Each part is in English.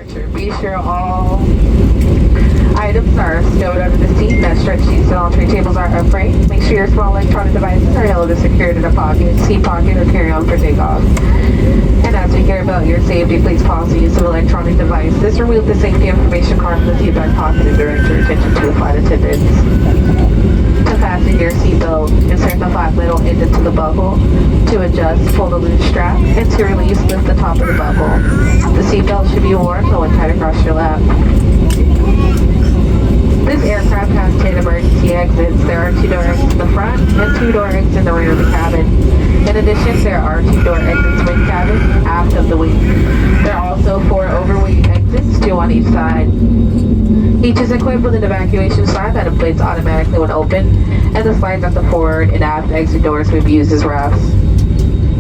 Be sure all items are stowed under the seat. That stretch seats and all three tables are upright. Make sure your small electronic devices are held or secured in a pocket, seat pocket, or carry-on for takeoff. And as we care about your safety, please pause the use of electronic devices. Remove the safety information card from the seat back pocket and direct your attention to the flight attendants. To fasten your seatbelt, insert the flat metal end into the buckle. To adjust, pull the loose strap, and to release, lift the top of the buckle. The seatbelt should be worn low and tight across your lap. This aircraft has 10 emergency exits. There are 2 door exits in the front and 2 door exits in the rear of the cabin. In addition, there are 2 door exits wing cabin, aft of the wing. There are also 4 overwing exits, 2 on each side. Each is equipped with an evacuation slide that inflates automatically when open, and the slides at the forward and aft exit doors may be used as rafts.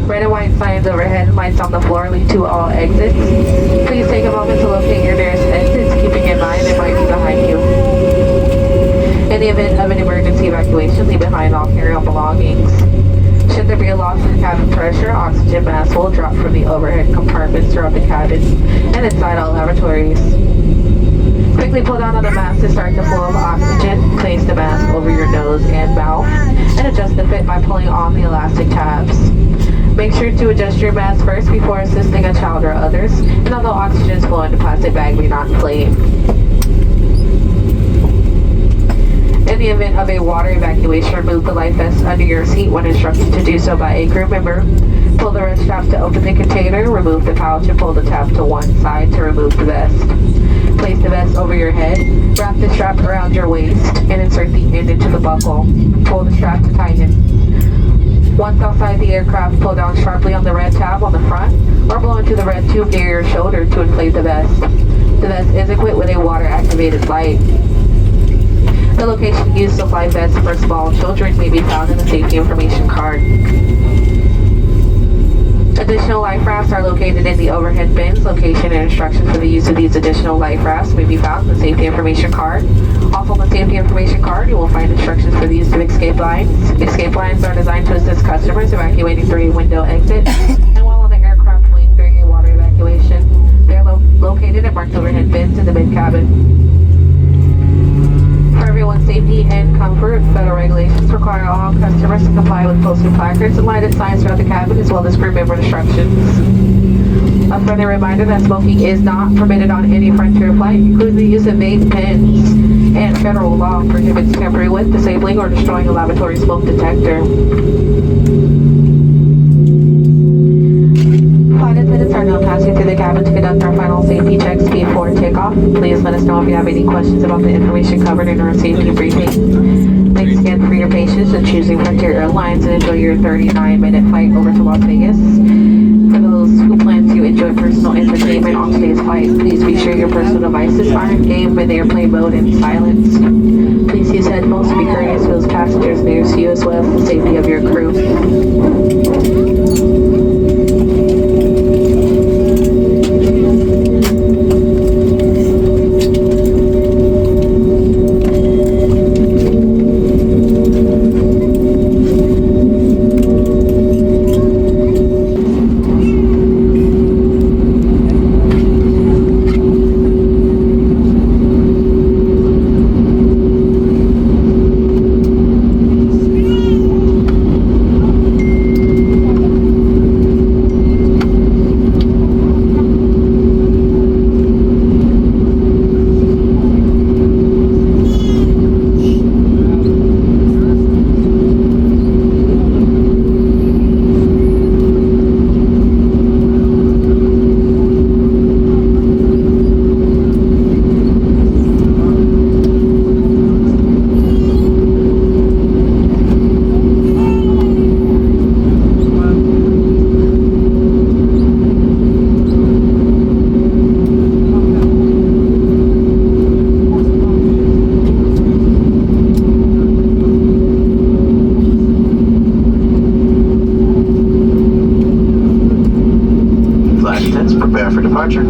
Red and white signs overhead and lights on the floor lead to all exits. Please take a moment to locate your nearest exits, keeping in mind they might be behind you. In the event of an emergency evacuation, leave behind all carry-on belongings. Should there be a loss in cabin pressure, oxygen masks will drop from the overhead compartments throughout the cabin and inside all lavatories. Quickly pull down on the mask to start the flow of oxygen. Place the mask over your nose and mouth and adjust the fit by pulling on the elastic tabs. Make sure to adjust your mask first before assisting a child or others, and although oxygen is flowing, the plastic bag may not inflate. In the event of a water evacuation, remove the life vest under your seat when instructed to do so by a crew member. Pull the red straps to open the container, remove the pouch, and pull the tab to one side to remove the vest. Place the vest over your head, wrap the strap around your waist, and insert the end into the buckle. Pull the strap to tighten. Once outside the aircraft, pull down sharply on the red tab on the front, or blow into the red tube near your shoulder to inflate the vest. The vest is equipped with a water-activated light. The location used to fly vests for small children may be found in the safety information card. Additional life rafts are located in the overhead bins. Location and instructions for the use of these additional life rafts may be found in the safety information card. Also on the safety information card, you will find instructions for the use of escape lines. Escape lines are designed to assist customers evacuating through a window exit and while on the aircraft wing during a water evacuation. They are located at marked overhead bins in the mid-cabin. For everyone's safety and comfort, federal regulations require all customers to comply with posted placards and lighted signs throughout the cabin, as well as crew member instructions. A further reminder that smoking is not permitted on any Frontier flight, including the use of vape pens, and federal law prohibits tampering with, disabling, or destroying a lavatory smoke detector. Flight attendants are now passing through the cabin to conduct our final safety checks before takeoff. Please let us know if you have any questions about the information covered in our safety briefing. Thanks again for your patience in choosing Frontier Airlines and enjoy your 39-minute flight over to Las Vegas. For those who plan to enjoy personal entertainment on today's flight, please be sure your personal devices are in game with airplane mode and silence. Please use headphones to be courteous to those passengers nearest you, as well as the safety of your crew. Prepare for departure.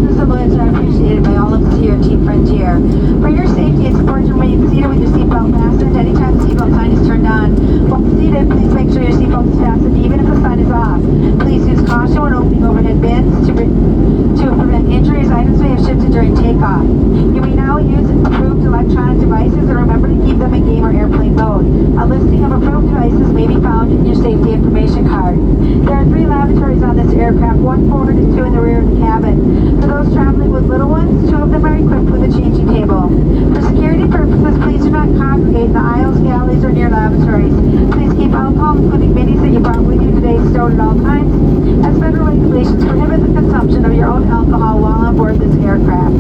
closeness and loyalty are appreciated by all of us here at Team Frontier. For your safety, it's important to remain seated with your seatbelt fastened anytime the seatbelt sign is turned on. While seated, please make sure your seatbelt is fastened even if the sign is off. Please use caution when opening overhead bins to prevent injuries. Items may have shifted during takeoff. You may now use approved electronic devices and remember to keep them in game or airplane mode. A listing of approved devices may be found in your safety information card. There are 3 lavatories on this aircraft, 1 forward and 2 in the rear of the cabin. For those traveling with little ones, 2 of them are equipped with a changing table. For security purposes, please do not congregate in the aisles, galleys, or near lavatories. Please keep alcohol, including minis that you brought with you today, stowed at all times, as federal regulations prohibit the consumption of your own alcohol while on board this aircraft.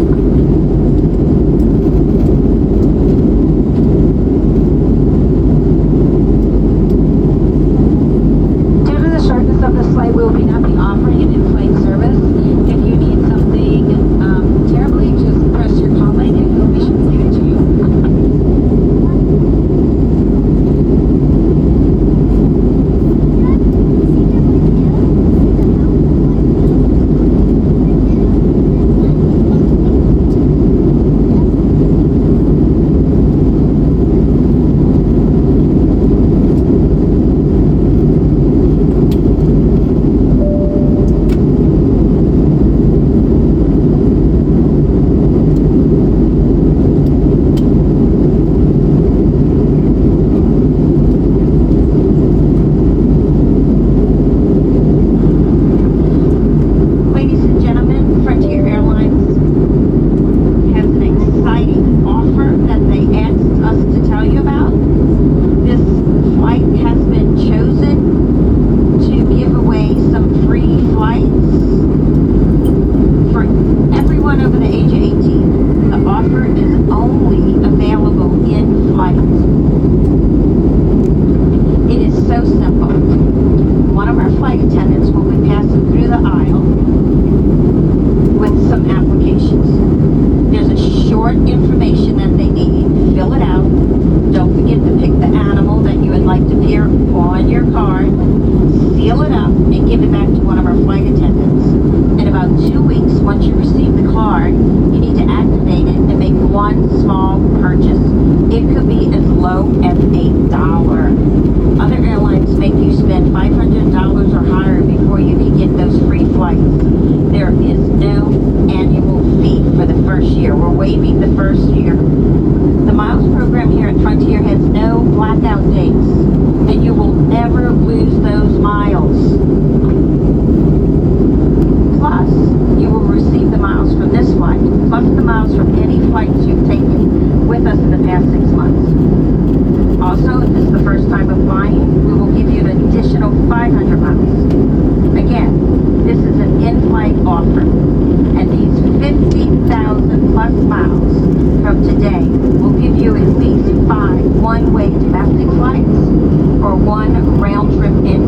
Due to the shortness of this flight, we will not be offering an in-flight service. If you need something terribly, just press your call line and we'll be sure to give it to you. Ladies and gentlemen, Frontier Airlines has an exciting offer that they asked us to tell you about. This flight has been chosen to give away some free flights for everyone over the age of 18. The offer is only available in flight. It is so simple. One of our flight attendants will be passing through the aisle with some applications. There's a short information that they need. Fill it out. Don't forget to pick the animal that you would like to appear on your card. Seal it up and give it back to one of our flight attendants. In about 2 weeks, once you receive the card, you need to activate it and make one small purchase. It could be as low as $8. Other airlines make you spend $500 or higher before you can get those free flights. There is no annual fee for the first year. We're waiving the first year. The miles program here at Frontier has no blackout dates, and you will never lose those miles. Plus, you will receive the miles from this flight, plus the miles from any flights you've taken with us in the past 6 months. Also, if this is the first time applying, we will give you an additional 500 miles. Again, this is an in-flight offer, and these 50,000 plus miles from today will give you at least 5 one-way domestic flights or 1 round-trip in